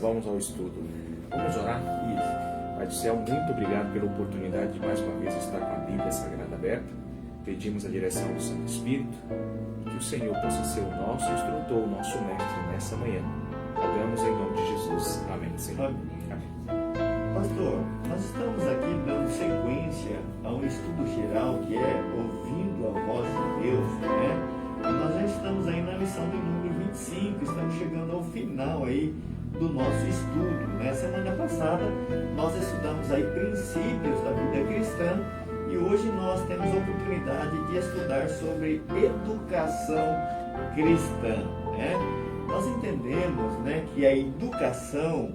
Vamos ao estudo. Vamos orar? Isso. Pai do céu, muito obrigado pela oportunidade de mais uma vez estar com a Bíblia Sagrada aberta. Pedimos a direção do Santo Espírito e que o Senhor possa ser o nosso instrutor, o nosso mestre nessa manhã. Rogamos em nome de Jesus. Amém, Senhor. Amém. Pastor, nós estamos aqui dando sequência a um estudo geral que é ouvindo a voz de Deus, né? E nós já estamos aí na lição de número 25, estamos chegando ao final aí do nosso estudo, né? Semana passada nós estudamos aí princípios da vida cristã e hoje nós temos a oportunidade de estudar sobre educação cristã, né? Nós entendemos, né, que a educação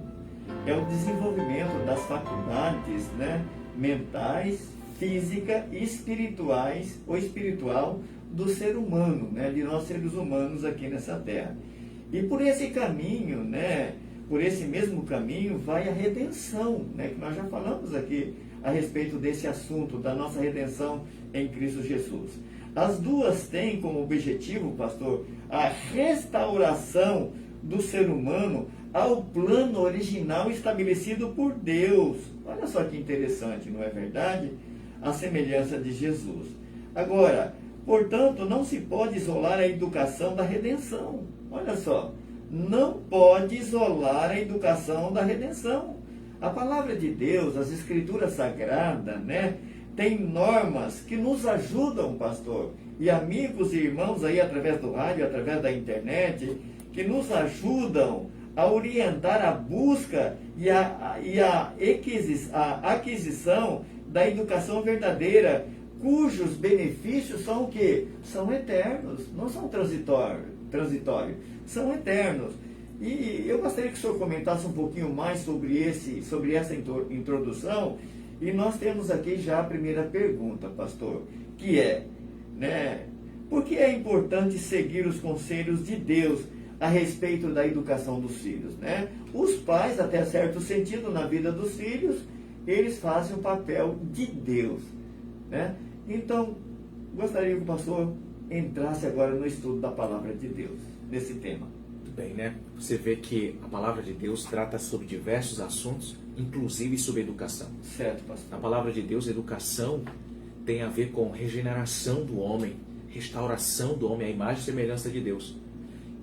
é o desenvolvimento das faculdades, né, mentais, física e espirituais ou espiritual do ser humano, né, de nós seres humanos aqui nessa terra. E por esse caminho, né, por esse mesmo caminho vai a redenção, né, que nós já falamos aqui a respeito desse assunto da nossa redenção em Cristo Jesus. As duas têm como objetivo, pastor, a restauração do ser humano ao plano original estabelecido por Deus. Olha só que interessante, não é verdade? A semelhança de Jesus. Agora, portanto, não se pode isolar a educação da redenção. Olha só, não pode isolar a educação da redenção. A palavra de Deus, as escrituras sagradas, né, tem normas que nos ajudam, pastor, e amigos e irmãos aí através do rádio, através da internet, que nos ajudam a orientar a busca e a aquisição da educação verdadeira, cujos benefícios são o quê? São eternos, não são transitórios, são eternos. E eu gostaria que o senhor comentasse um pouquinho mais sobre essa introdução, e nós temos aqui já a primeira pergunta, pastor, que é, né, por que é importante seguir os conselhos de Deus a respeito da educação dos filhos, né? Os pais, até certo sentido, na vida dos filhos, eles fazem o papel de Deus, né? Então, gostaria que o pastor entrasse agora no estudo da palavra de Deus, nesse tema. Muito bem, né? Você vê que a palavra de Deus trata sobre diversos assuntos, inclusive sobre educação. Certo, pastor. Na palavra de Deus, educação tem a ver com regeneração do homem, restauração do homem à imagem e semelhança de Deus.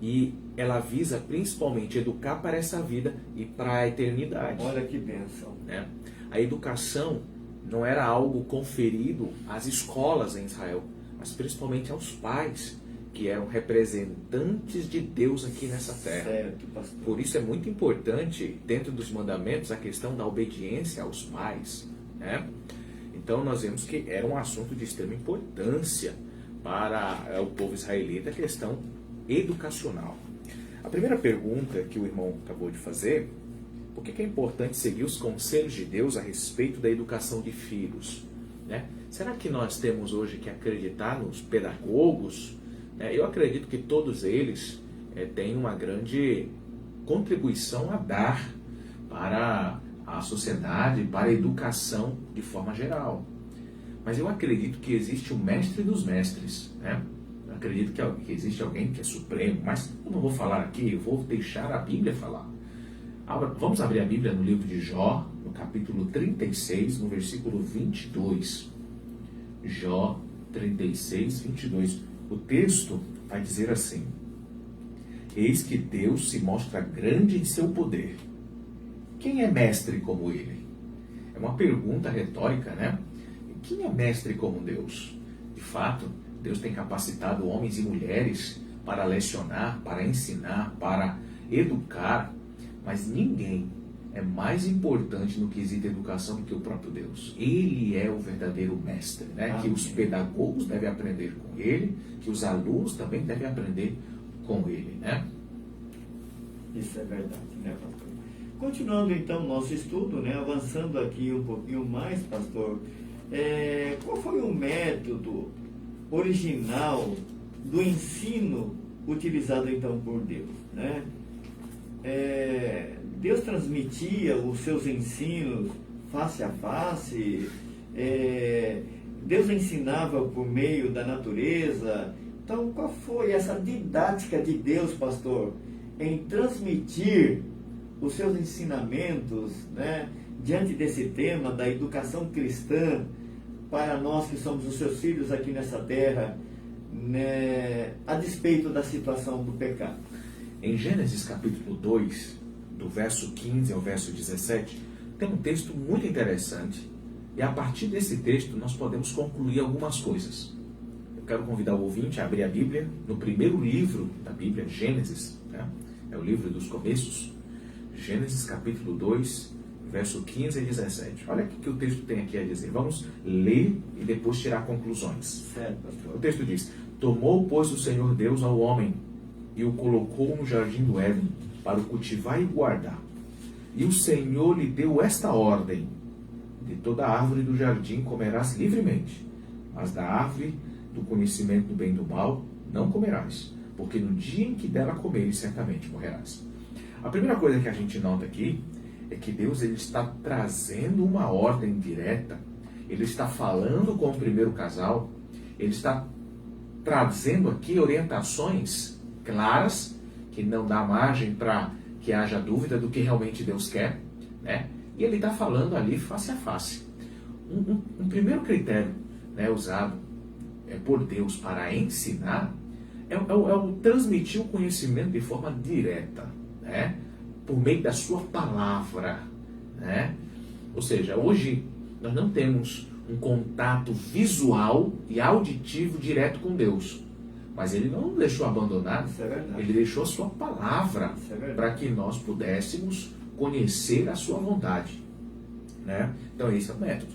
E ela visa principalmente educar para essa vida e para a eternidade. Olha que bênção. Né? A educação não era algo conferido às escolas em Israel, mas principalmente aos pais, que eram representantes de Deus aqui nessa terra. Certo, pastor. Por isso é muito importante, dentro dos mandamentos, a questão da obediência aos pais. Né? Então nós vemos que era um assunto de extrema importância para o povo israelita, a questão educacional. A primeira pergunta que o irmão acabou de fazer: por que é importante seguir os conselhos de Deus a respeito da educação de filhos? Né? Será que nós temos hoje que acreditar nos pedagogos? Eu acredito que todos eles têm uma grande contribuição a dar para a sociedade, para a educação de forma geral. Mas eu acredito que existe o mestre dos mestres, né? Eu acredito que existe alguém que é supremo, mas eu não vou falar aqui, eu vou deixar a Bíblia falar. Vamos abrir a Bíblia no livro de Jó, no capítulo 36, no versículo 22. Jó 36, 22. O texto vai dizer assim: eis que Deus se mostra grande em seu poder. Quem é mestre como ele? É uma pergunta retórica, né? Quem é mestre como Deus? De fato, Deus tem capacitado homens e mulheres para lecionar, para ensinar, para educar, mas ninguém é mais importante no quesito educação do que o próprio Deus. Ele é o verdadeiro mestre, né? Que os pedagogos devem aprender com ele, que os alunos também devem aprender com ele, né? Isso é verdade, né, pastor? Continuando então o nosso estudo, né, avançando aqui um pouquinho mais, pastor, qual foi o método original do ensino utilizado então por Deus, né? Deus transmitia os seus ensinos face a face, Deus ensinava por meio da natureza. Então, qual foi essa didática de Deus, pastor, em transmitir os seus ensinamentos, né, diante desse tema da educação cristã para nós que somos os seus filhos aqui nessa terra, né, a despeito da situação do pecado? Em Gênesis capítulo 2, do verso 15 ao verso 17, tem um texto muito interessante. E a partir desse texto nós podemos concluir algumas coisas. Eu quero convidar o ouvinte a abrir a Bíblia no primeiro livro da Bíblia, Gênesis, né? É o livro dos começos. Gênesis capítulo 2, verso 15 e 17. Olha o que o texto tem aqui a dizer. Vamos ler e depois tirar conclusões. Certo, pastor. O texto diz: Tomou, pois, o Senhor Deus ao homem e o colocou no jardim do Éden para o cultivar e guardar. E o Senhor lhe deu esta ordem: de toda árvore do jardim comerás livremente, mas da árvore do conhecimento do bem e do mal não comerás, porque no dia em que dela comeres, certamente morrerás. A primeira coisa que a gente nota aqui é que Deus ele está trazendo uma ordem direta, ele está falando com o primeiro casal, ele está trazendo aqui orientações claras, que não dá margem para que haja dúvida do que realmente Deus quer, né? E ele está falando ali face a face. Um primeiro critério, né, usado por Deus para ensinar é o transmitir o conhecimento de forma direta, né? Por meio da sua palavra, né? Ou seja, hoje nós não temos um contato visual e auditivo direto com Deus, mas Ele não nos deixou abandonados. Isso é verdade. Ele deixou a sua palavra Isso é verdade. para que nós pudéssemos conhecer a sua vontade, né? Então esse é o método.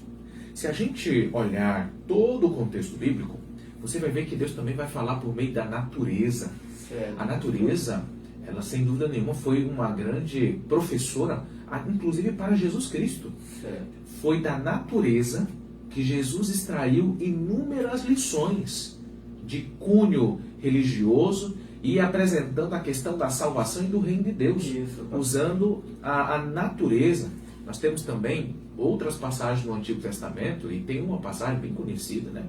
Se a gente olhar todo o contexto bíblico, você vai ver que Deus também vai falar por meio da natureza. Certo. A natureza, ela sem dúvida nenhuma foi uma grande professora, inclusive para Jesus Cristo. Certo. Foi da natureza que Jesus extraiu inúmeras lições de cunho religioso e apresentando a questão da salvação e do reino de Deus, Isso, usando a natureza. Nós temos também outras passagens no Antigo Testamento, e tem uma passagem bem conhecida, né?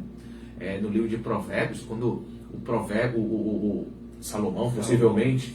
No livro de Provérbios, quando o Salomão, possivelmente,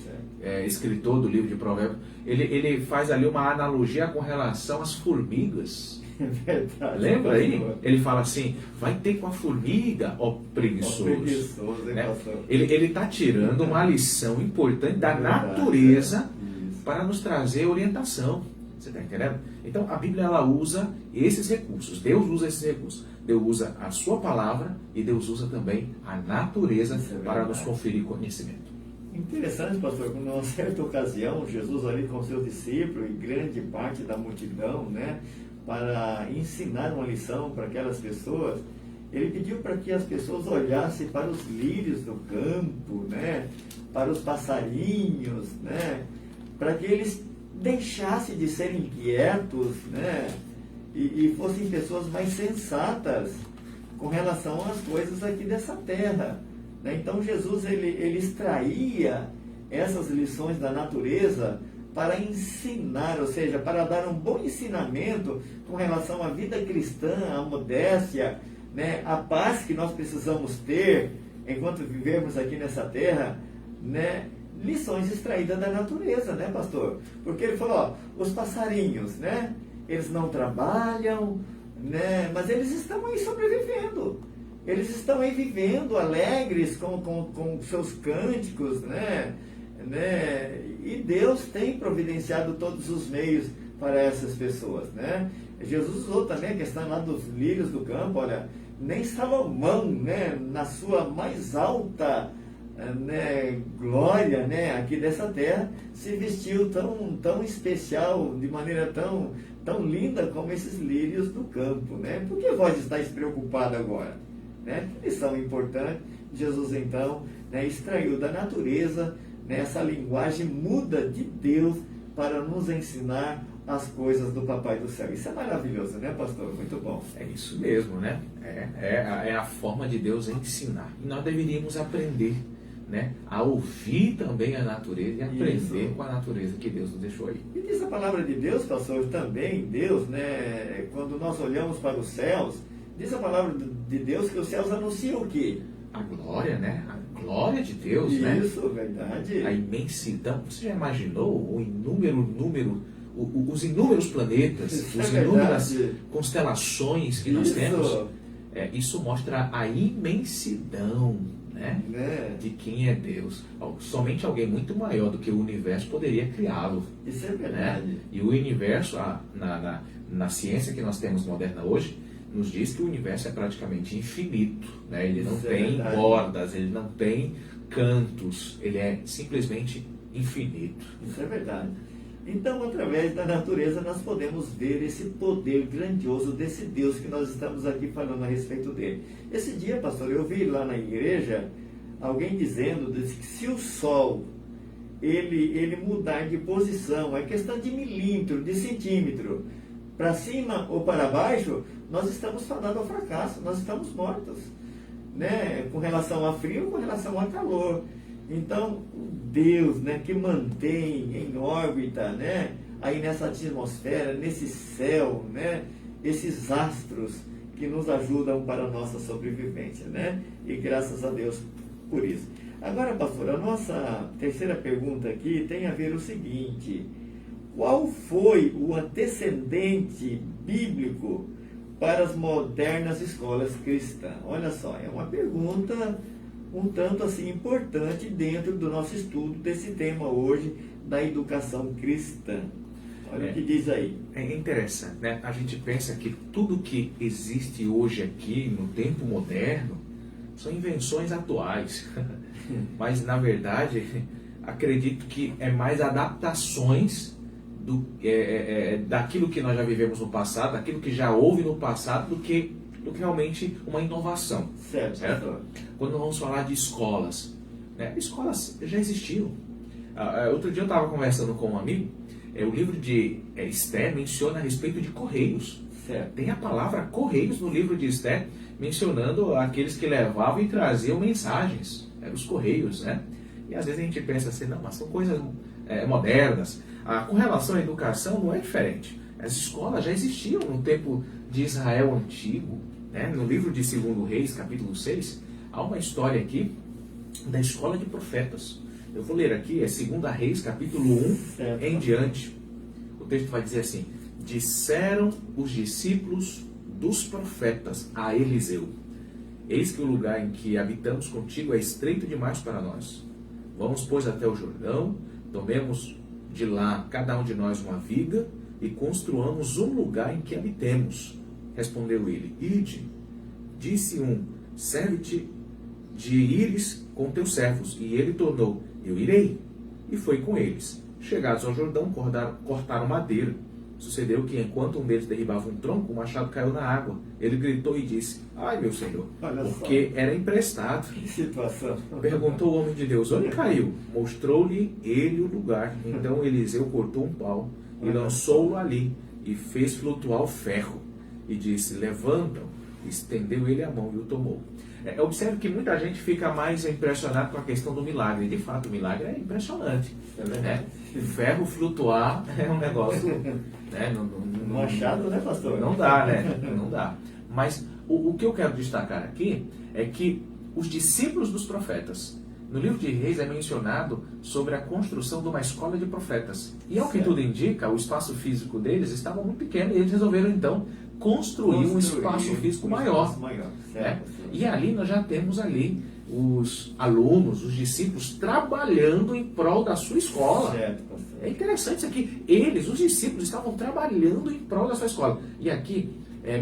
escritor do livro de Provérbios, ele faz ali uma analogia com relação às formigas. É verdade. Lembra aí? Pastor. Ele fala assim: vai ter com a formiga, ó preguiçoso. Preguiçoso, hein, Né? pastor? Ele está tirando uma lição importante da Verdade, natureza Isso. para nos trazer orientação. Você está entendendo? Então a Bíblia ela usa esses recursos. Deus usa esses recursos. Deus usa a sua palavra e Deus usa também a natureza Isso é para nos verdade. conferir conhecimento. Interessante, pastor, que numa certa ocasião, Jesus ali com seus discípulos e grande parte da multidão, né, para ensinar uma lição para aquelas pessoas, ele pediu para que as pessoas olhassem para os lírios do campo, né, para os passarinhos, né, para que eles deixassem de ser inquietos, né, e fossem pessoas mais sensatas com relação às coisas aqui dessa terra. Então Jesus ele extraía essas lições da natureza para ensinar, ou seja, para dar um bom ensinamento com relação à vida cristã, à modéstia, né, a paz que nós precisamos ter enquanto vivemos aqui nessa terra, né, lições extraídas da natureza, né, pastor? Porque ele falou, ó, os passarinhos, né, eles não trabalham, né, mas eles estão aí sobrevivendo. Eles estão aí vivendo alegres com seus cânticos, né? E Deus tem providenciado todos os meios para essas pessoas, né? Jesus usou também a questão lá dos lírios do campo. Olha, nem Salomão, né, na sua mais alta, né, glória, né, aqui dessa terra, se vestiu tão especial, de maneira tão linda como esses lírios do campo, né? Por que vós estáis preocupados agora? Né? Que lição importante. Jesus então, né, extraiu da natureza, né, essa linguagem muda de Deus para nos ensinar as coisas do Papai do Céu. Isso é maravilhoso, né, pastor? Muito bom. É isso mesmo, né? É a forma de Deus ensinar. E nós deveríamos aprender, né, a ouvir também a natureza e aprender Isso. com a natureza que Deus nos deixou aí. E diz a palavra de Deus, pastor, também Deus, né, quando nós olhamos para os céus, diz a palavra de Deus que os céus anunciam o quê? A glória, né? A glória de Deus, né? Isso, verdade. A imensidão. Você já imaginou os inúmeros planetas, Isso as é inúmeras verdade. constelações que nós Isso. temos? Isso mostra a imensidão, né? Né? De quem é Deus. Somente alguém muito maior do que o universo poderia criá-lo. Isso é Né? verdade. E o universo, na ciência que nós temos moderna hoje, nos diz que o universo é praticamente infinito. Né? Ele não Isso é tem verdade. bordas, ele não tem cantos, ele é simplesmente infinito. Isso é verdade. Então, através da natureza, nós podemos ver esse poder grandioso desse Deus que nós estamos aqui falando a respeito dele. Esse dia, pastor, eu vi lá na igreja alguém dizendo que se o Sol ele mudar de posição, é questão de milímetro, de centímetro, para cima ou para baixo, nós estamos fadados ao fracasso, nós estamos mortos, né? Com relação a frio, com relação a calor. Então, Deus, né, que mantém em órbita, né, aí nessa atmosfera, nesse céu, né, esses astros que nos ajudam para a nossa sobrevivência, né? E graças a Deus por isso. Agora, pastor, a nossa terceira pergunta aqui tem a ver o seguinte: qual foi o antecedente bíblico para as modernas escolas cristãs? Olha só, é uma pergunta um tanto assim importante dentro do nosso estudo desse tema hoje da educação cristã. Olha o que diz aí. É interessante, né? A gente pensa que tudo que existe hoje aqui no tempo moderno são invenções atuais. Mas, na verdade, acredito que é mais adaptações daquilo que nós já vivemos no passado, daquilo que já houve no passado, do que realmente uma inovação. Certo? Quando vamos falar de escolas, né? Escolas já existiam. Outro dia eu estava conversando com um amigo, o livro de Esther menciona a respeito de correios. Certo. Tem a palavra correios no livro de Esther, mencionando aqueles que levavam e traziam mensagens. Eram os correios, né? E às vezes a gente pensa assim, não, mas são coisas modernas. Com relação à educação não é diferente. As escolas já existiam no tempo de Israel antigo, né? No livro de 2 Reis, capítulo 6, há uma história aqui da escola de profetas. Eu vou ler aqui, 2 Reis, capítulo 1 Certo. em diante. O texto vai dizer assim: disseram os discípulos dos profetas a Eliseu: eis que o lugar em que habitamos contigo é estreito demais para nós. Vamos, pois, até o Jordão, tomemos de lá cada um de nós uma viga e construamos um lugar em que habitemos. Respondeu ele: ide. Disse um: serve-te de ires com teus servos. E ele tornou: eu irei. E foi com eles. Chegados ao Jordão, cortaram madeira. Sucedeu que, enquanto um deles derribava um tronco, o machado caiu na água. Ele gritou e disse: ai, meu senhor, Olha porque era emprestado. Que situação. Perguntou o homem de Deus: onde caiu? Mostrou-lhe ele o lugar. Então Eliseu cortou um pau e lançou-o ali, e fez flutuar o ferro. E disse: levanta-o. Estendeu ele a mão e o tomou. Observe que muita gente fica mais impressionada com a questão do milagre. De fato, o milagre é impressionante. Né? O ferro flutuar é um negócio... Né? Machado, né, pastor? Não dá, né? Não dá. Mas o que eu quero destacar aqui é que os discípulos dos profetas, no livro de Reis é mencionado sobre a construção de uma escola de profetas. E ao que tudo indica, o espaço físico deles estava muito pequeno e eles resolveram então construir um espaço físico maior. Né? E ali nós já temos ali os alunos, os discípulos, trabalhando em prol da sua escola. Certo, pastor. É interessante isso aqui. Eles, os discípulos, estavam trabalhando em prol da sua escola. E aqui,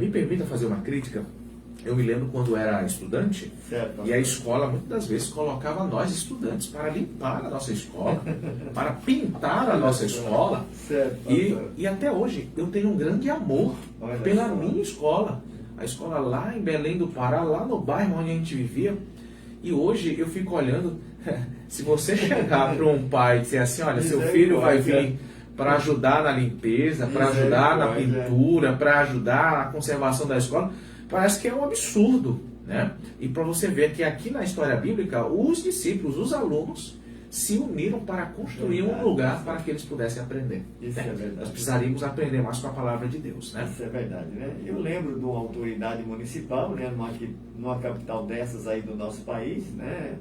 me permita fazer uma crítica. Eu me lembro quando era estudante, Certo, e a escola muitas das vezes colocava nós estudantes para limpar a nossa escola, para pintar a nossa escola. Certo, E até hoje eu tenho um grande amor pela minha escola. A escola lá em Belém do Pará, lá no bairro onde a gente vivia. E hoje eu fico olhando, se você chegar para um pai e dizer assim: olha, seu filho vai vir para ajudar na limpeza, para ajudar na pintura, para ajudar na conservação da escola, parece que é um absurdo, né? E para você ver que aqui na história bíblica, os discípulos, os alunos, se uniram para construir um lugar para que eles pudessem aprender. Isso é verdade. Nós precisaríamos aprender mais com a palavra de Deus, né? Isso é verdade, né? Eu lembro de uma autoridade municipal, né, numa capital dessas aí do nosso país, né?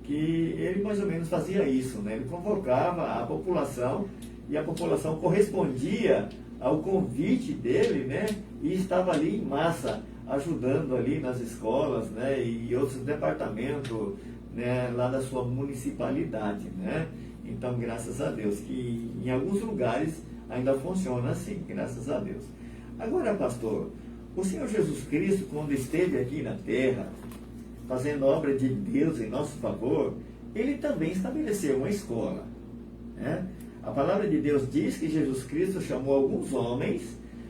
que ele mais ou menos fazia isso, né? Ele convocava a população e a população correspondia ao convite dele, né? E estava ali em massa, ajudando ali nas escolas, né? E outros departamentos, né? Lá da sua municipalidade, né? Então, graças a Deus, que em alguns lugares ainda funciona assim, graças a Deus. Agora, pastor, o Senhor Jesus Cristo, quando esteve aqui na terra, fazendo obra de Deus em nosso favor, ele também estabeleceu uma escola, né? A palavra de Deus diz que Jesus Cristo chamou alguns homens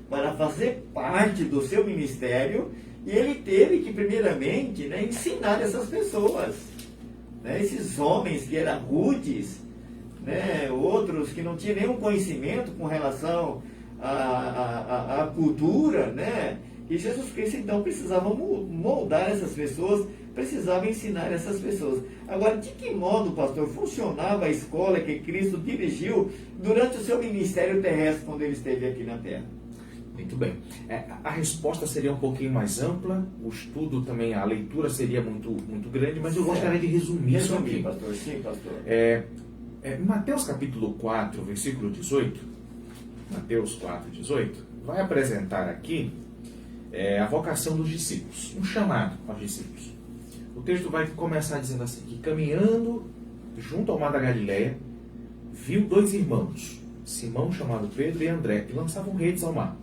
para fazer parte do seu ministério e ele teve que, primeiramente, né, ensinar essas pessoas, né? Esses homens que eram rudes, né? Outros que não tinham nenhum conhecimento com relação à cultura, né? E Jesus Cristo, então, precisava moldar essas pessoas, precisava ensinar essas pessoas. Agora, de que modo, pastor, funcionava a escola que Cristo dirigiu durante o seu ministério terrestre, quando ele esteve aqui na Terra? Muito bem. A resposta seria um pouquinho mais ampla, o estudo também, a leitura seria muito grande, mas eu gostaria de resumir isso aqui. Pastor. Sim, pastor. Mateus capítulo 4, versículo 18, Mateus 4, 18, vai apresentar aqui a vocação dos discípulos, um chamado aos discípulos. O texto vai começar dizendo assim, que caminhando junto ao mar da Galileia, viu dois irmãos, Simão, chamado Pedro, e André, que lançavam redes ao mar,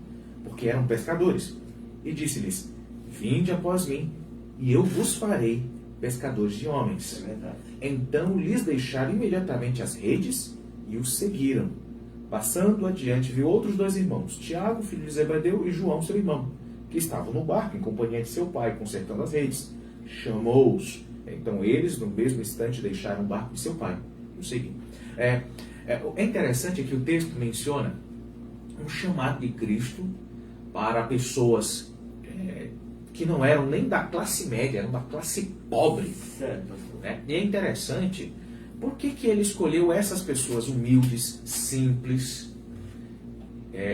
porque eram pescadores. E disse-lhes, vinde após mim, e eu vos farei pescadores de homens. É verdade. Então lhes deixaram imediatamente as redes e os seguiram. Passando adiante, viu outros dois irmãos, Tiago, filho de Zebedeu, e João, seu irmão, que estavam no barco em companhia de seu pai, consertando as redes. Chamou-os. Então eles, no mesmo instante, deixaram o barco de seu pai e o seguiram. É interessante que o texto menciona um chamado de Cristo para pessoas que não eram nem da classe média, eram da classe pobre. Certo. Né? E é interessante, por que ele escolheu essas pessoas humildes, simples?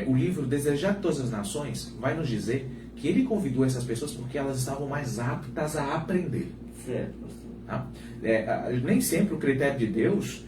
O livro Desejar de Todas as Nações vai nos dizer que ele convidou essas pessoas porque elas estavam mais aptas a aprender. Certo, pastor. Tá? Nem sempre o critério de Deus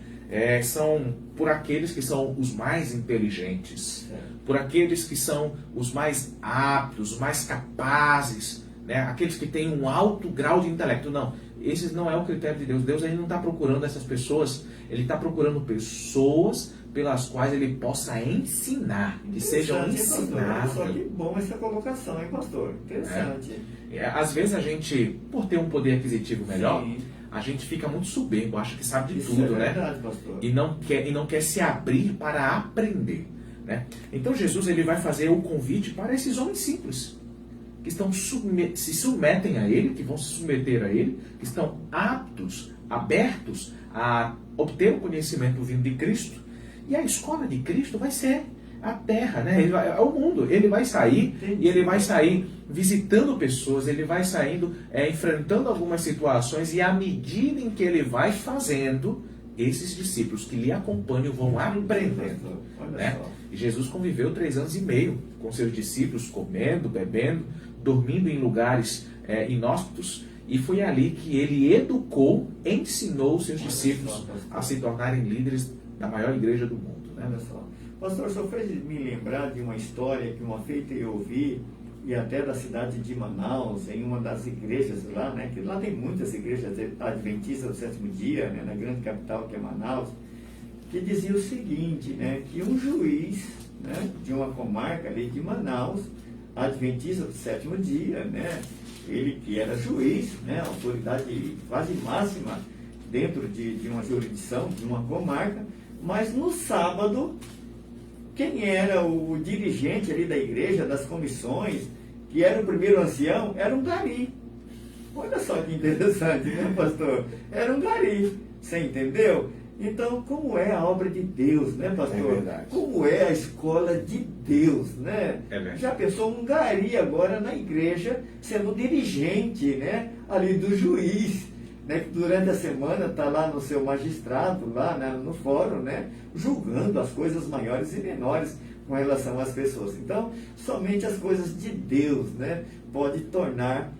são por aqueles que são os mais inteligentes, por aqueles que são os mais aptos, os mais capazes, né? Aqueles que têm um alto grau de intelecto. Não, esse não é o critério de Deus. Deus ele não está procurando essas pessoas, ele está procurando pessoas pelas quais ele possa ensinar, que sejam ensinadas. Só que bom essa colocação, hein, pastor? Interessante. Às vezes a gente, por ter um poder aquisitivo melhor, sim, a gente fica muito soberbo, acha que sabe de isso tudo, é verdade, né? pastor. E não quer se abrir para aprender, né? Então Jesus ele vai fazer o convite para esses homens simples, que estão se submetem a ele, que vão se submeter a ele, que estão aptos, abertos a obter o conhecimento vindo de Cristo. E a escola de Cristo vai ser a terra, né? É o mundo. Ele vai sair e ele vai sair visitando pessoas, ele vai saindo, enfrentando algumas situações, e à medida em que ele vai fazendo, esses discípulos que lhe acompanham vão aprendendo. Né? E Jesus conviveu 3 anos e meio com seus discípulos, comendo, bebendo, dormindo em lugares inóspitos, e foi ali que ele educou, ensinou seus discípulos a se tornarem líderes da maior igreja do mundo. Né? Olha só. Pastor, só fez me lembrar de uma história que uma feita eu ouvi, e até da cidade de Manaus, em uma das igrejas lá, né? Que lá tem muitas igrejas adventistas do 7º dia, né? Na grande capital que é Manaus, que dizia o seguinte, né? Que um juiz, né? De uma comarca ali de Manaus, adventista do 7º dia, né? Ele que era juiz, né? Autoridade quase máxima dentro de uma jurisdição, de uma comarca, mas no sábado, quem era o dirigente ali da igreja, das comissões, que era o primeiro ancião, era um gari. Olha só que interessante, né, pastor? Era um gari, você entendeu? Então, como é a obra de Deus, né, pastor? É verdade. Como é a escola de Deus, né? É verdade. Já pensou um gari agora na igreja, sendo dirigente, né, ali do juiz, né, que durante a semana está lá no seu magistrado, lá, né, no fórum, né, julgando as coisas maiores e menores com relação às pessoas. Então, somente as coisas de Deus, né, pode tornar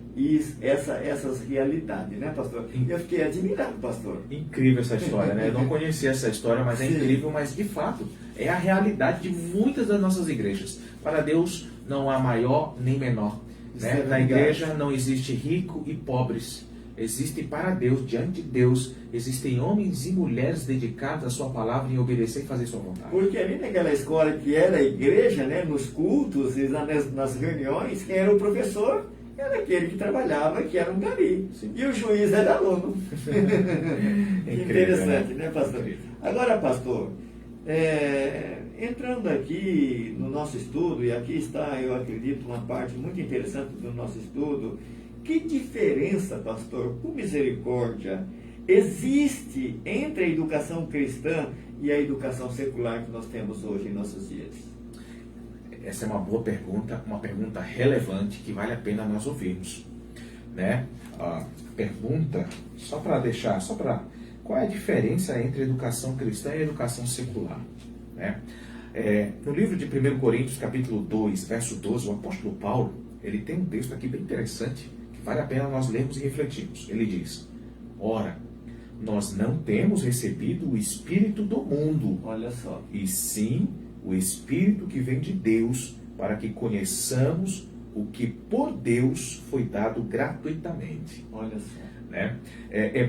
essas realidades, né, pastor? Eu fiquei admirado, pastor. Incrível essa história, né? Eu não conhecia essa história, mas é incrível, mas de fato é a realidade de muitas das nossas igrejas. Para Deus não há maior nem menor. Né? Na igreja não existe rico e pobres. Existe para Deus, diante de Deus, existem homens e mulheres dedicados à sua palavra em obedecer e fazer sua vontade. Porque ali naquela escola que era a igreja, né, nos cultos e nas reuniões, quem era o professor era aquele que trabalhava, que era um gari. Sim. E o juiz era aluno. Interessante, né, pastor? Agora, pastor, entrando aqui no nosso estudo, e aqui está, eu acredito, uma parte muito interessante do nosso estudo. Que diferença, pastor, por misericórdia, existe entre a educação cristã e a educação secular que nós temos hoje em nossos dias? Essa é uma boa pergunta, uma pergunta relevante que vale a pena nós ouvirmos. Né? A pergunta, qual é a diferença entre a educação cristã e a educação secular? Né? No livro de 1 Coríntios, capítulo 2, verso 12, o apóstolo Paulo, ele tem um texto aqui bem interessante, que vale a pena nós lermos e refletirmos. Ele diz: ora, nós não temos recebido o Espírito do mundo, olha só, e sim o Espírito que vem de Deus, para que conheçamos o que por Deus foi dado gratuitamente. Olha só. Né?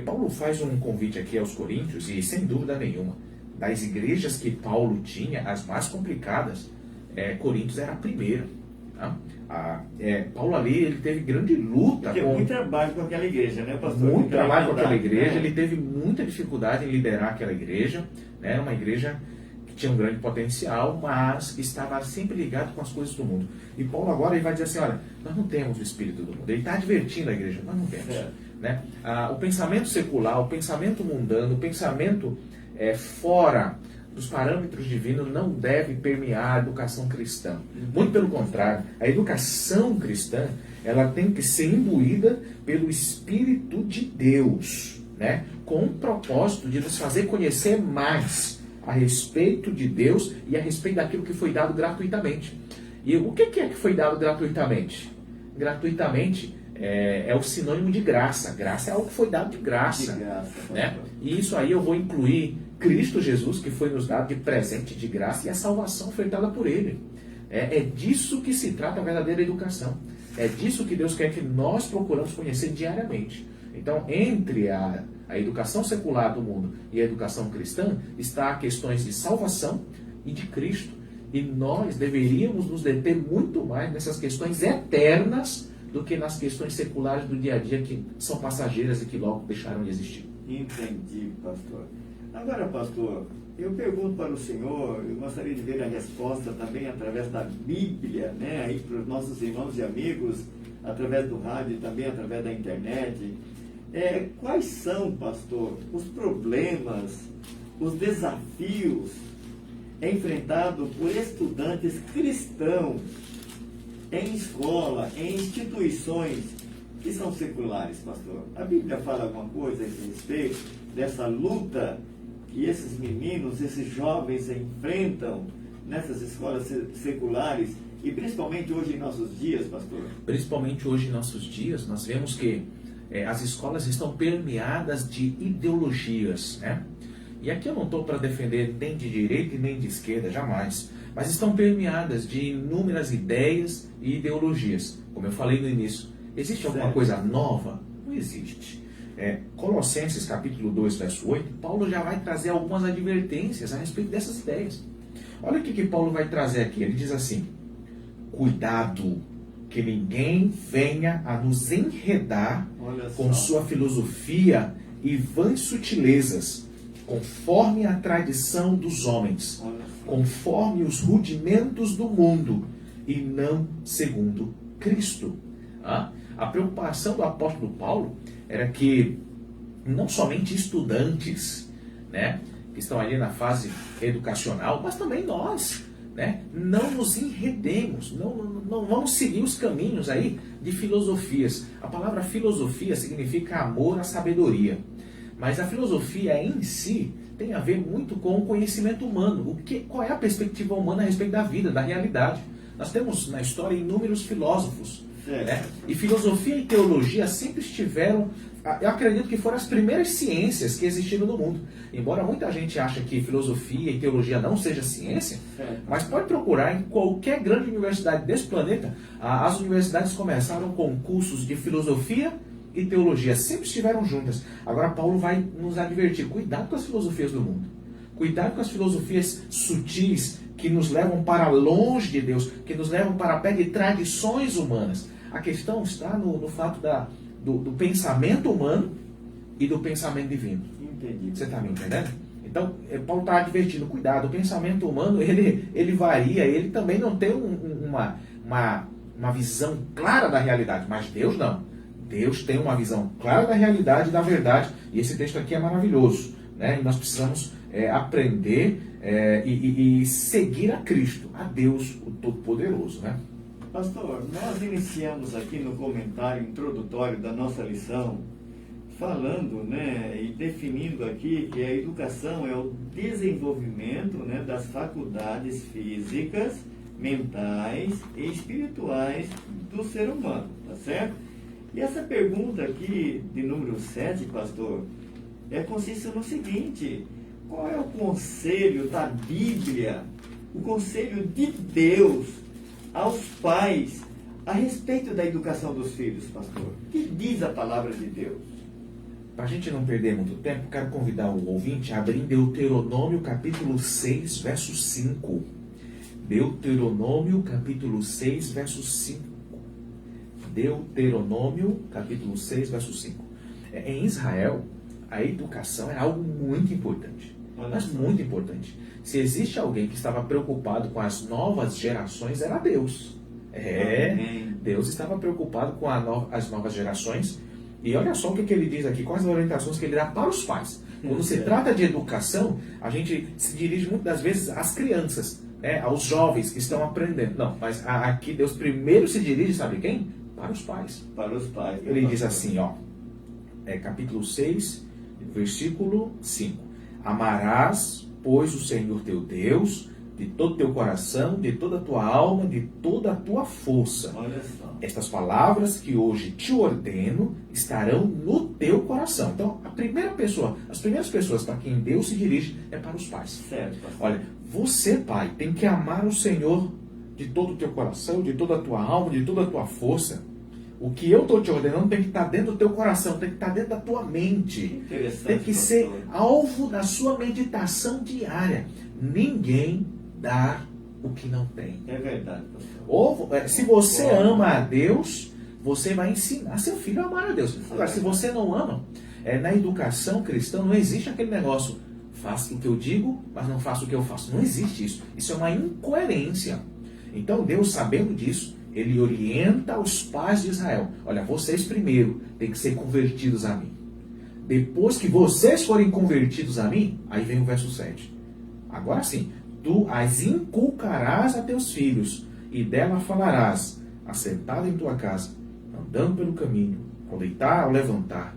Paulo faz um convite aqui aos coríntios, e sem dúvida nenhuma, das igrejas que Paulo tinha, as mais complicadas, Coríntios era a primeira. Tá? Paulo ali, ele teve grande luta. Muito trabalho com aquela igreja, né, pastor? Muito trabalho com aquela igreja, ele teve muita dificuldade em liderar aquela igreja, né? Uma igreja que tinha um grande potencial, mas que estava sempre ligado com as coisas do mundo. E Paulo agora ele vai dizer assim: olha, nós não temos o Espírito do mundo. Ele está advertindo a igreja: nós não temos. Né? O pensamento secular, o pensamento mundano, o pensamento fora dos parâmetros divinos não deve permear a educação cristã. Muito pelo contrário, a educação cristã, ela tem que ser imbuída pelo Espírito de Deus, né? Com o propósito de nos fazer conhecer mais a respeito de Deus e a respeito daquilo que foi dado gratuitamente. E o que é que foi dado gratuitamente? Gratuitamente é o sinônimo de graça. Graça é algo que foi dado de graça. Né? E isso aí eu vou incluir Cristo Jesus, que foi nos dado de presente de graça, e a salvação foi dada por Ele. É disso que se trata a verdadeira educação. É disso que Deus quer que nós procuramos conhecer diariamente. Então, entre a educação secular do mundo e a educação cristã, está questões de salvação e de Cristo. E nós deveríamos nos deter muito mais nessas questões eternas do que nas questões seculares do dia a dia, que são passageiras e que logo deixaram de existir. Entendi, pastor. Agora, pastor, eu pergunto para o senhor, eu gostaria de ver a resposta também através da Bíblia, né, aí para os nossos irmãos e amigos, através do rádio e também através da internet. Quais são, pastor, os problemas, os desafios enfrentados por estudantes cristãos em escola, em instituições que são seculares, pastor? A Bíblia fala alguma coisa a esse respeito dessa luta que esses meninos, esses jovens enfrentam nessas escolas seculares e principalmente hoje em nossos dias, pastor? Principalmente hoje em nossos dias, nós vemos que as escolas estão permeadas de ideologias, né? E aqui eu não estou para defender nem de direita e nem de esquerda, jamais. Mas estão permeadas de inúmeras ideias e ideologias. Como eu falei no início, existe alguma coisa nova? Não existe. Colossenses capítulo 2, verso 8, Paulo já vai trazer algumas advertências a respeito dessas ideias. Olha o que Paulo vai trazer aqui. Ele diz assim: cuidado que ninguém venha a nos enredar com sua filosofia e vãs sutilezas, conforme a tradição dos homens, conforme os rudimentos do mundo, e não segundo Cristo. A preocupação do apóstolo Paulo era que não somente estudantes, né, que estão ali na fase educacional, mas também nós, né, não nos enredemos, não vamos seguir os caminhos aí de filosofias. A palavra filosofia significa amor à sabedoria. Mas a filosofia em si tem a ver muito com o conhecimento humano. Qual é a perspectiva humana a respeito da vida, da realidade? Nós temos na história inúmeros filósofos, Né? E filosofia e teologia sempre estiveram, eu acredito que foram as primeiras ciências que existiram no mundo. Embora muita gente ache que filosofia e teologia não seja ciência, mas pode procurar em qualquer grande universidade desse planeta. As universidades começaram com cursos de filosofia e teologia, sempre estiveram juntas. Agora Paulo vai nos advertir, cuidado com as filosofias do mundo. Cuidado com as filosofias sutis que nos levam para longe de Deus, que nos levam para perto de tradições humanas. A questão está no fato do pensamento humano e do pensamento divino. Entendi. Você está me entendendo? Então, Paulo está advertindo, cuidado, o pensamento humano, ele varia, ele também não tem uma visão clara da realidade, mas Deus não. Deus tem uma visão clara da realidade e da verdade, e esse texto aqui é maravilhoso, né? E nós precisamos aprender e seguir a Cristo, a Deus, o Todo-Poderoso, né? Pastor, nós iniciamos aqui no comentário introdutório da nossa lição, falando, né, e definindo aqui que a educação é o desenvolvimento, né, das faculdades físicas, mentais e espirituais do ser humano, tá certo? E essa pergunta aqui, de número 7, pastor, consiste no seguinte: qual é o conselho da Bíblia, o conselho de Deus aos pais a respeito da educação dos filhos, pastor? O que diz a palavra de Deus? Para a gente não perder muito tempo, quero convidar o ouvinte a abrir em Deuteronômio capítulo 6, verso 5. Deuteronômio capítulo 6, verso 5. Deuteronômio capítulo 6, verso 5. Em Israel, a educação é algo muito importante. Mas muito importante. Se existe alguém que estava preocupado com as novas gerações, era Deus. Deus estava preocupado com as novas gerações. E olha só o que ele diz aqui, quais as orientações que ele dá para os pais. Quando se trata de educação, a gente se dirige muitas vezes às crianças, aos jovens que estão aprendendo. Não, mas aqui Deus primeiro se dirige, sabe quem? Para os pais. Para os pais. Ele diz assim, capítulo 6, versículo 5. Amarás, pois, o Senhor teu Deus de todo o teu coração, de toda a tua alma, de toda a tua força. Olha só. Estas palavras que hoje te ordeno estarão no teu coração. Então, as primeiras pessoas para quem Deus se dirige é para os pais. Certo, pastor. Olha, você, pai, tem que amar o Senhor de todo o teu coração, de toda a tua alma, de toda a tua força. O que eu estou te ordenando tem que estar dentro do teu coração, tem que estar dentro da tua mente. Tem que ser alvo da sua meditação diária. Ninguém dá o que não tem. É verdade, pastor. Se você ama a Deus, você vai ensinar seu filho a amar a Deus. Agora, se você não ama, na educação cristã não existe aquele negócio, faço o que eu digo, mas não faço o que eu faço. Não existe isso. Isso é uma incoerência. Então Deus, sabendo disso, Ele orienta os pais de Israel. Olha, vocês primeiro têm que ser convertidos a mim. Depois que vocês forem convertidos a mim, aí vem o verso 7. Agora sim, tu as inculcarás a teus filhos, e dela falarás, assentado em tua casa, andando pelo caminho, ao deitar, ao levantar.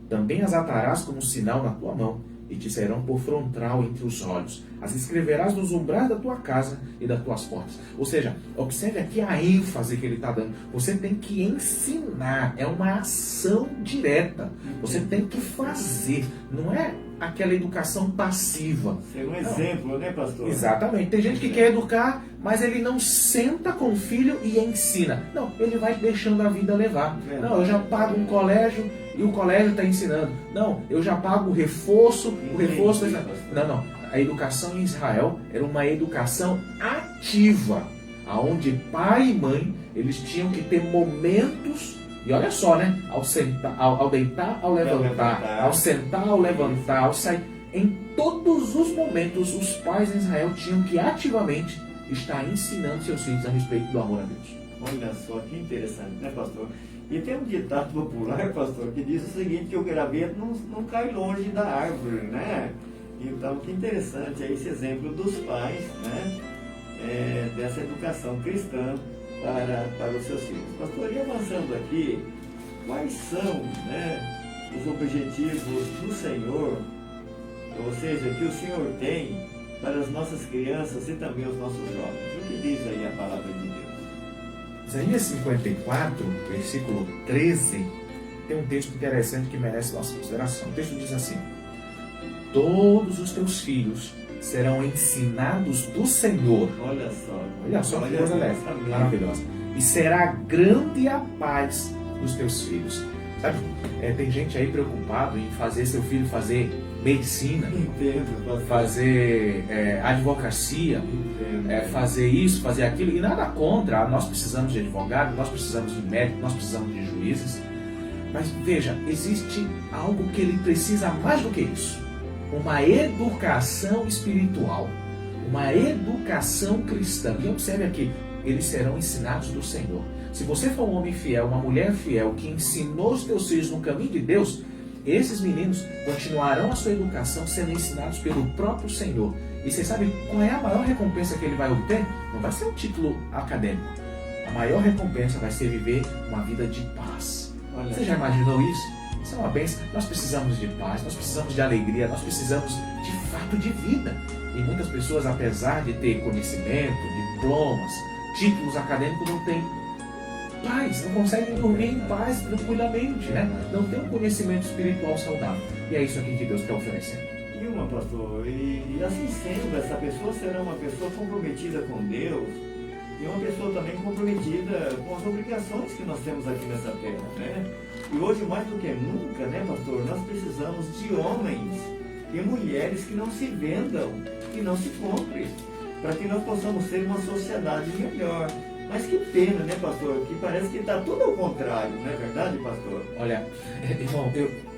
Também as atarás como sinal na tua mão, e te serão por frontal entre os olhos. As escreverás nos umbrais da tua casa e das tuas portas. Ou seja, observe aqui a ênfase que ele está dando. Você tem que ensinar, é uma ação direta. Você tem que fazer, não é aquela educação passiva. Ser um exemplo, né, pastor? Exatamente. Tem gente que quer educar, mas ele não senta com o filho e ensina. Não, ele vai deixando a vida levar. Não, eu já pago um colégio e o colégio está ensinando. Não, eu já pago o reforço está ensinando. Não. A educação em Israel era uma educação ativa, onde pai e mãe, eles tinham que ter momentos. E olha só, né? Ao deitar, ao levantar, ao sentar, ao levantar, ao sair. Em todos os momentos, os pais em Israel tinham que ativamente estar ensinando seus filhos a respeito do amor a Deus. Olha só, que interessante, né, pastor? E tem um ditado popular, pastor, que diz o seguinte, que o graveto não cai longe da árvore, né? Então, que interessante é esse exemplo dos pais, né? Dessa educação cristã para os seus filhos. Pastor, e avançando aqui, quais são, né, os objetivos do Senhor, ou seja, que o Senhor tem para as nossas crianças e também os nossos jovens? O que diz aí a palavra de Deus? Isaías 54, versículo 13, tem um texto interessante que merece nossa consideração. O texto diz assim: todos os teus filhos serão ensinados do Senhor. Olha só que coisa maravilhosa. E será grande a paz dos teus filhos. Sabe, tem gente aí preocupado em fazer seu filho fazer medicina, fazer advocacia, fazer isso, fazer aquilo, e nada contra. Nós precisamos de advogado, nós precisamos de médico, nós precisamos de juízes. Mas veja, existe algo que ele precisa mais do que isso: uma educação espiritual, uma educação cristã. E observe aqui, eles serão ensinados do Senhor. Se você for um homem fiel, uma mulher fiel, que ensinou os teus filhos no caminho de Deus, esses meninos continuarão a sua educação sendo ensinados pelo próprio Senhor. E você sabe qual é a maior recompensa que ele vai obter? Não vai ser um título acadêmico. A maior recompensa vai ser viver uma vida de paz. Você já imaginou isso? Isso é uma bênção. Nós precisamos de paz, nós precisamos de alegria, nós precisamos de fato de vida. E muitas pessoas, apesar de ter conhecimento, diplomas, títulos acadêmicos, não têm paz, não conseguem dormir em paz tranquilamente, né? Não tem um conhecimento espiritual saudável. E é isso aqui que Deus está oferecendo. E pastor, e assim sendo, essa pessoa será uma pessoa comprometida com Deus e uma pessoa também comprometida com as obrigações que nós temos aqui nessa terra, né? E hoje, mais do que nunca, né, pastor, nós precisamos de homens e mulheres que não se vendam, que não se comprem, para que nós possamos ter uma sociedade melhor. Mas que pena, né, pastor? Que parece que está tudo ao contrário, não é verdade, pastor? Olha, irmão,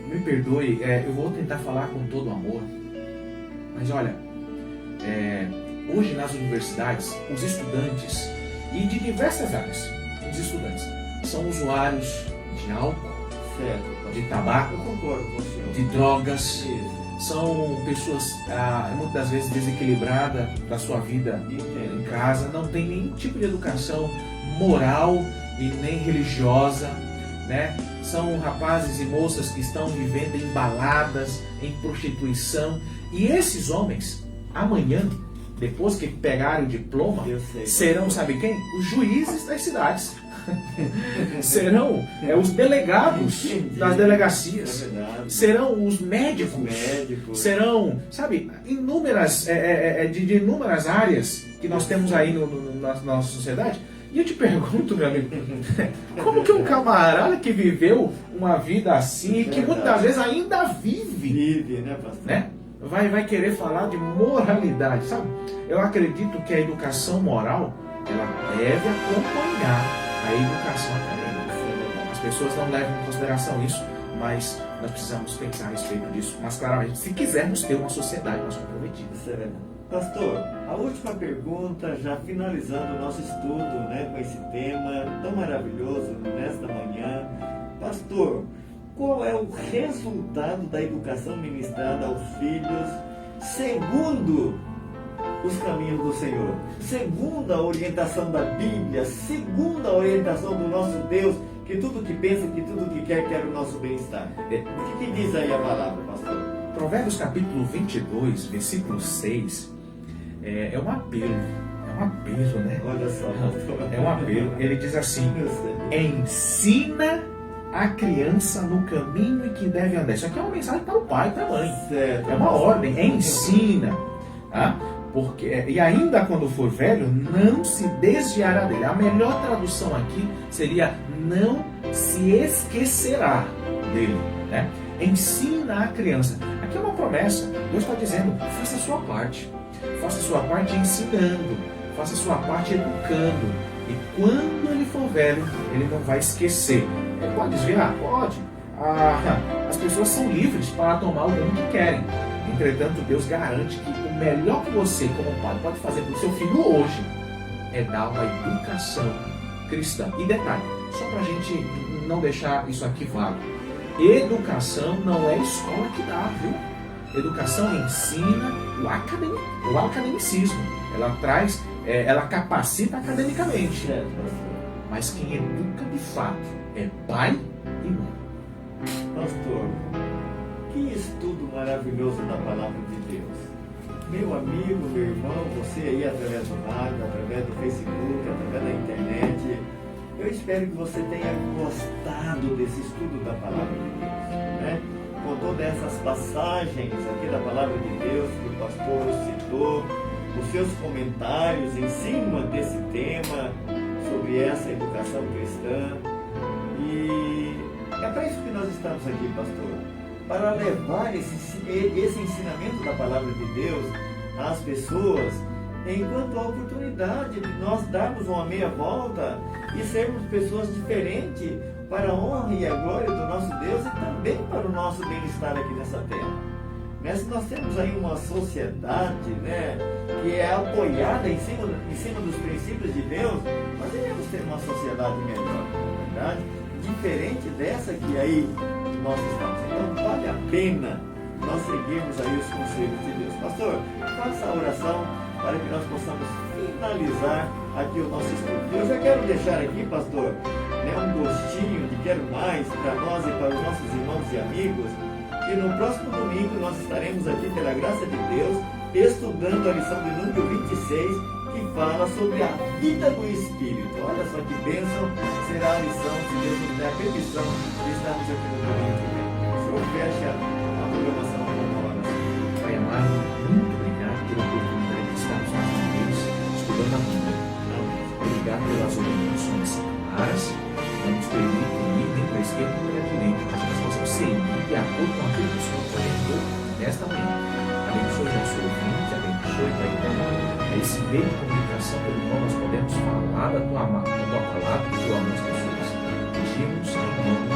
me perdoe, eu vou tentar falar com todo amor. Mas olha, hoje nas universidades, os estudantes, e de diversas áreas, os estudantes são usuários de álcool, certo, de tabaco, eu concordo com o senhor, de drogas. Isso. São pessoas muitas vezes desequilibradas da sua vida em casa, não tem nenhum tipo de educação moral e nem religiosa, né? São rapazes e moças que estão vivendo em baladas, em prostituição. E esses homens, amanhã, depois que pegarem o diploma, serão, sabe quem? Os juízes das cidades. Serão os delegados das delegacias, serão os médicos, serão, sabe, inúmeras, de inúmeras áreas que nós temos aí na nossa sociedade. E eu te pergunto, meu amigo, como que um camarada que viveu uma vida assim, e que muitas vezes ainda vive, né? Vai querer falar de moralidade, sabe? Eu acredito que a educação moral, ela deve acompanhar a educação acadêmica. As pessoas não levam em consideração isso, mas nós precisamos pensar a respeito disso. Mas claramente, se quisermos ter uma sociedade mais comprometida. Pastor, a última pergunta, já finalizando o nosso estudo, né, com esse tema tão maravilhoso nesta manhã. Pastor, qual é o resultado da educação ministrada aos filhos segundo os caminhos do Senhor, segundo a orientação da Bíblia, segundo a orientação do nosso Deus, que tudo que pensa, que tudo que quer o nosso bem-estar? O que diz aí a palavra, pastor? Provérbios capítulo 22, versículo 6, é um apelo, né? Olha só, pastor. É um apelo. Ele diz assim: ensina a criança no caminho em que deve andar. Isso aqui é uma mensagem para o pai e para a mãe. Certo. É uma ordem, ensina. Tá? E ainda quando for velho, não se desviará dele. A melhor tradução aqui seria: não se esquecerá dele, né? Ensina a criança. Aqui é uma promessa. Deus está dizendo: faça a sua parte. Faça a sua parte ensinando. Faça a sua parte educando. E quando ele for velho, ele não vai esquecer. Pode desviar? Pode. As pessoas são livres para tomar o rumo que querem. Entretanto, Deus garante que o melhor que você, como pai, pode fazer para o seu filho hoje é dar uma educação cristã. E detalhe, só para a gente não deixar isso aqui vago: educação não é escola que dá, viu? Educação ensina o academicismo. Ela traz, ela capacita academicamente. Mas quem educa de fato é pai e mãe. Pastor, que estudo maravilhoso da palavra de Deus. Meu amigo, meu irmão, você aí através do rádio, através do Facebook, através da internet, Eu espero que você tenha gostado desse estudo da Palavra de Deus, né? Com todas essas passagens aqui da Palavra de Deus que o pastor citou, os seus comentários em cima desse tema, sobre essa educação cristã. E é para isso que nós estamos aqui, pastor, para levar esse ensinamento da Palavra de Deus às pessoas, enquanto a oportunidade de nós darmos uma meia volta e sermos pessoas diferentes para a honra e a glória do nosso Deus e também para o nosso bem-estar aqui nessa terra. Se nós temos aí uma sociedade, né, que é apoiada em cima dos princípios de Deus, nós devemos ter uma sociedade melhor, na verdade, diferente dessa que aí nós estamos. Então vale a pena nós seguirmos aí os conselhos de Deus. Pastor, faça a oração para que nós possamos finalizar aqui o nosso estudo. Eu já quero deixar aqui, pastor, um gostinho de quero mais para nós e para os nossos irmãos e amigos. E no próximo domingo nós estaremos aqui, pela graça de Deus, estudando a lição de número 26, que fala sobre a vida do Espírito. Olha só que bênção será a lição, se Deus nos der a permissão de estarmos aqui no domingo que vem. O Senhor fecha a programação com uma oração. Pai amado, muito obrigado pela oportunidade de estarmos mais uma vez estudando a Bíblia. Obrigado pelas orientações claras, que nos permitem ir nem para a esquerda nem para a direita, para que nós possamos seguir de acordo com aquilo que o Senhor nos orientou nesta manhã. Abençoe o nosso ouvinte, abençoe, Pai, esse meio de comunicação pelo qual nós podemos falar da tua palavra, que tu amas pessoas. Pedimos em nome